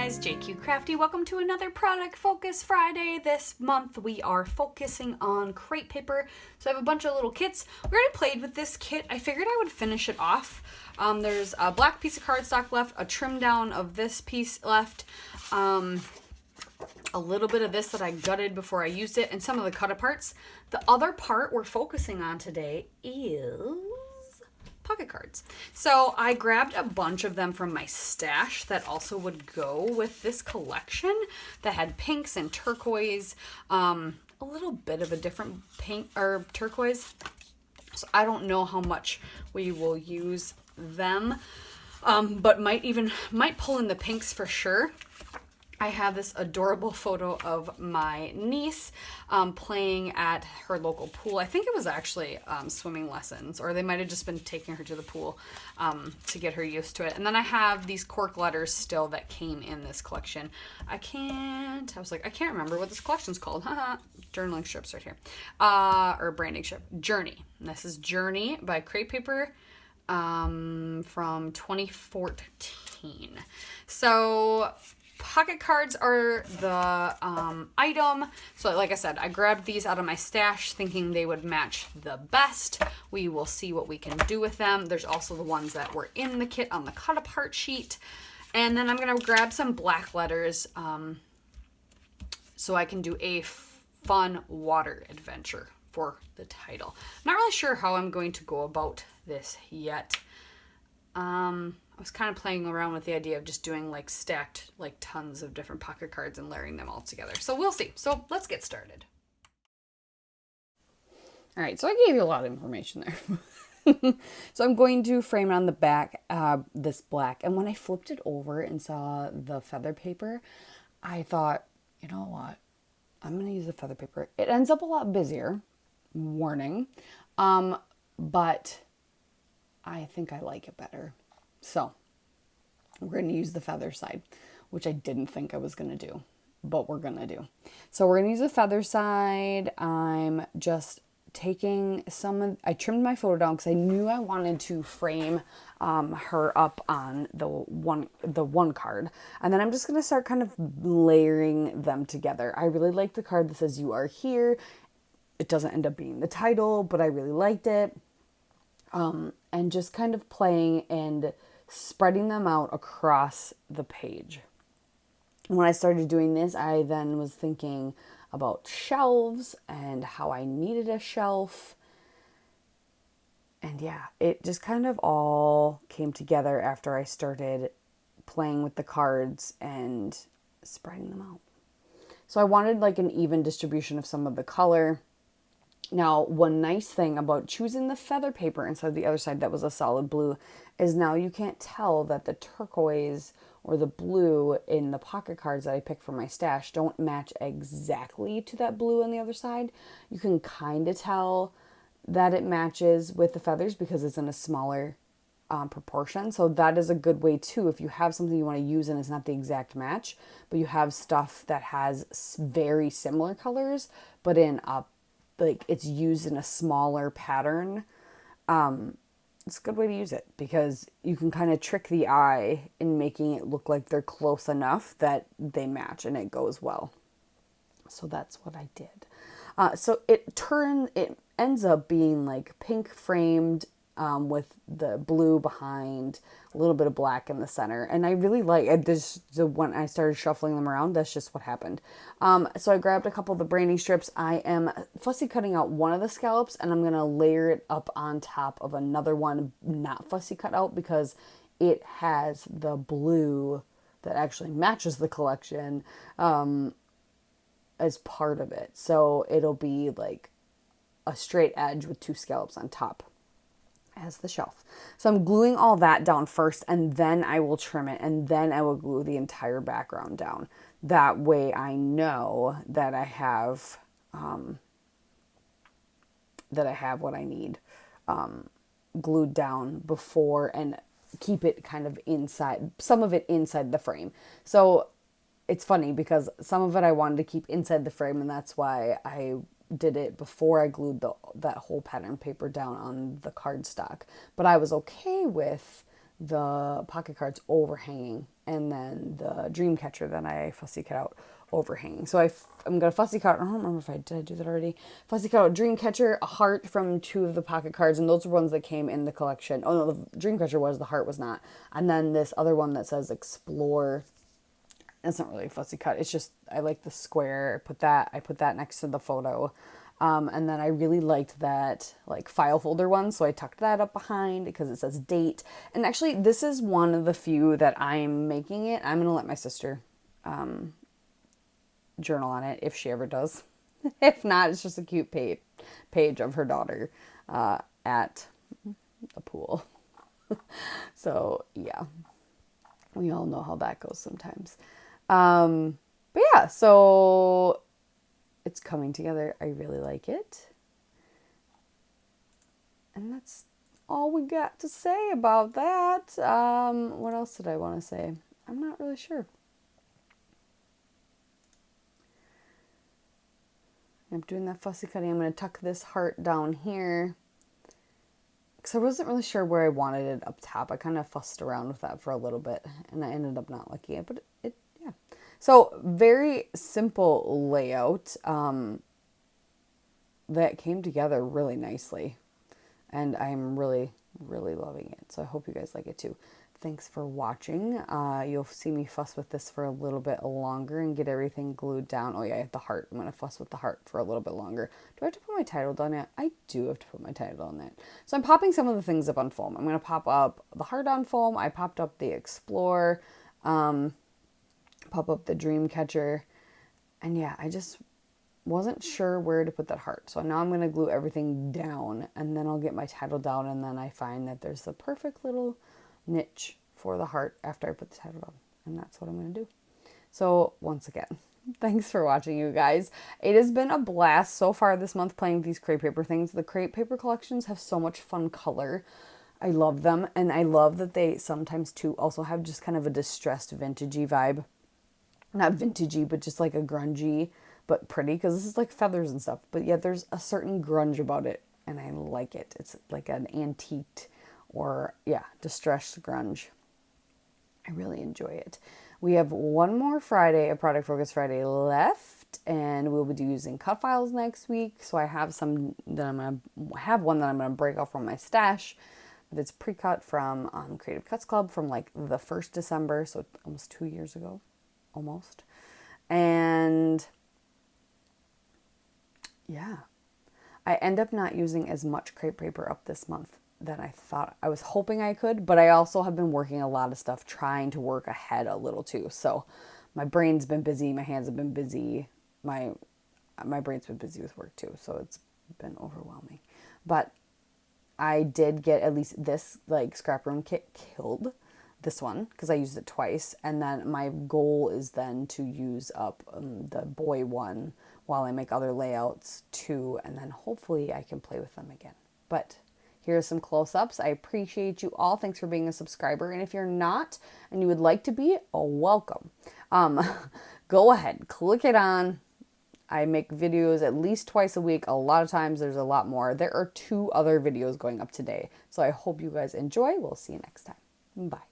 guys, JQ Crafty. Welcome to another Product Focus Friday. This month we are focusing on crepe paper. So I have a bunch of little kits. We already played with this kit. I figured I would finish it off. There's a black piece of cardstock left, a trim down of this piece left, a little bit of this that I gutted before I used it, and some of the cut aparts. The other part we're focusing on today is pocket cards. So I grabbed a bunch of them from my stash that also would go with this collection that had pinks and turquoise, a little bit of a different pink or turquoise. So I don't know how much we will use them, but might pull in the pinks for sure. I have this adorable photo of my niece playing at her local pool. I think it was actually swimming lessons, or they might have just been taking her to the pool to get her used to it. And then I have these cork letters still that came in this collection. I can't remember what this collection's called. Journaling strips right here. Or branding strip. Journey. And this is Journey by Crepe Paper from 2014. So pocket cards are the item. So like I said, I grabbed these out of my stash thinking they would match the best. We will see what we can do with them. There's also the ones that were in the kit on the cut apart sheet. And then I'm going to grab some black letters so I can do a fun water adventure for the title. I'm not really sure how I'm going to go about this yet. I was kind of playing around with the idea of just doing like stacked like tons of different pocket cards and layering them all together. So we'll see. So let's get started. All right, so I gave you a lot of information there. So I'm going to frame it on the back, this black. And when I flipped it over and saw the feather paper, I thought, you know what? I'm going to use the feather paper. It ends up a lot busier, warning, but I think I like it better. So we're going to use the feather side, which I didn't think I was going to do, but we're going to do. So we're going to use the feather side. I'm just taking I trimmed my photo down because I knew I wanted to frame her up on the one card. And then I'm just going to start kind of layering them together. I really like the card that says "You Are Here." It doesn't end up being the title, but I really liked it. And just kind of playing and spreading them out across the page. When I started doing this, I then was thinking about shelves and how I needed a shelf. And yeah, it just kind of all came together after I started playing with the cards and spreading them out. So I wanted like an even distribution of some of the color. Now, one nice thing about choosing the feather paper instead of the other side that was a solid blue is now you can't tell that the turquoise or the blue in the pocket cards that I picked from my stash don't match exactly to that blue on the other side. You can kind of tell that it matches with the feathers because it's in a smaller proportion. So that is a good way too. If you have something you want to use and it's not the exact match, but you have stuff that has very similar colors, but in a like it's used in a smaller pattern, it's a good way to use it because you can kind of trick the eye in making it look like they're close enough that they match and it goes well. So that's what I did. So it ends up being like pink framed with the blue behind, a little bit of black in the center. And I really like it. When I started shuffling them around, that's just what happened. So I grabbed a couple of the branding strips. I am fussy cutting out one of the scallops and I'm going to layer it up on top of another one, not fussy cut out because it has the blue that actually matches the collection as part of it. So it'll be like a straight edge with two scallops on top as the shelf. So I'm gluing all that down first and then I will trim it and then I will glue the entire background down. That way I know that I have what I need glued down before and keep it kind of inside, some of it inside the frame. So it's funny because some of it I wanted to keep inside the frame and that's why I did it before I glued that whole pattern paper down on the cardstock. But I was okay with the pocket cards overhanging and then the dream catcher that I fussy cut out overhanging. So I'm going to fussy cut, I don't remember if did I do that already? Fussy cut out dream catcher, a heart from 2 of the pocket cards, and those are ones that came in the collection. Oh no, the dream catcher was, the heart was not. And then this other one that says explore. It's not really a fussy cut. It's just, I like the square. I put that next to the photo. And then I really liked that like file folder one. So I tucked that up behind because it says date. And actually this is one of the few that I'm making it. I'm going to let my sister, journal on it if she ever does. If not, it's just a cute page of her daughter, at the pool. So yeah, we all know how that goes sometimes. But yeah, so it's coming together. I really like it. And that's all we got to say about that. What else did I want to say? I'm not really sure. I'm doing that fussy cutting. I'm going to tuck this heart down here because I wasn't really sure where I wanted it up top. I kind of fussed around with that for a little bit and I ended up not liking it, but yeah. So very simple layout, that came together really nicely, and I'm really, really loving it. So I hope you guys like it too. Thanks for watching. You'll see me fuss with this for a little bit longer and get everything glued down. Oh yeah, the heart. I'm going to fuss with the heart for a little bit longer. Do I have to put my title down yet? I do have to put my title on that. So I'm popping some of the things up on foam. I'm going to pop up the heart on foam. I popped up the Explore, pop up the Dream Catcher. And yeah, I just wasn't sure where to put that heart. So now I'm going to glue everything down and then I'll get my title down, and then I find that there's the perfect little niche for the heart after I put the title down, and that's what I'm going to do. So once again, thanks for watching, you guys. It has been a blast so far this month playing with these crepe paper things. The crepe paper collections have so much fun color. I love them, and I love that they sometimes too also have just kind of a distressed vintagey vibe. Not vintagey, but just like a grungy but pretty, because this is like feathers and stuff, but yet there's a certain grunge about it and I like it. It's like an antiqued or yeah, distressed grunge. I really enjoy it. We have one more Friday, a Product Focus Friday left, and we'll be using cut files next week. So I have some that I'm gonna break off from my stash, but it's pre-cut from Creative Cuts Club from like the 1st December, so almost 2 years ago, almost. And yeah, I end up not using as much crepe paper up this month than I thought. I was hoping I could, but I also have been working a lot of stuff, trying to work ahead a little too. So my brain's been busy, my hands have been busy, my brain's been busy with work too, so it's been overwhelming. But I did get at least this like scrap room kit killed, this one, because I used it twice, and then my goal is then to use up the boy one while I make other layouts too, and then hopefully I can play with them again. But here's some close-ups. I appreciate you all. Thanks for being a subscriber, and if you're not and you would like to be, welcome. Go ahead, click it on. I make videos at least twice a week. A lot of times there's a lot more. There are 2 other videos going up today, so I hope you guys enjoy. We'll see you next time. Bye.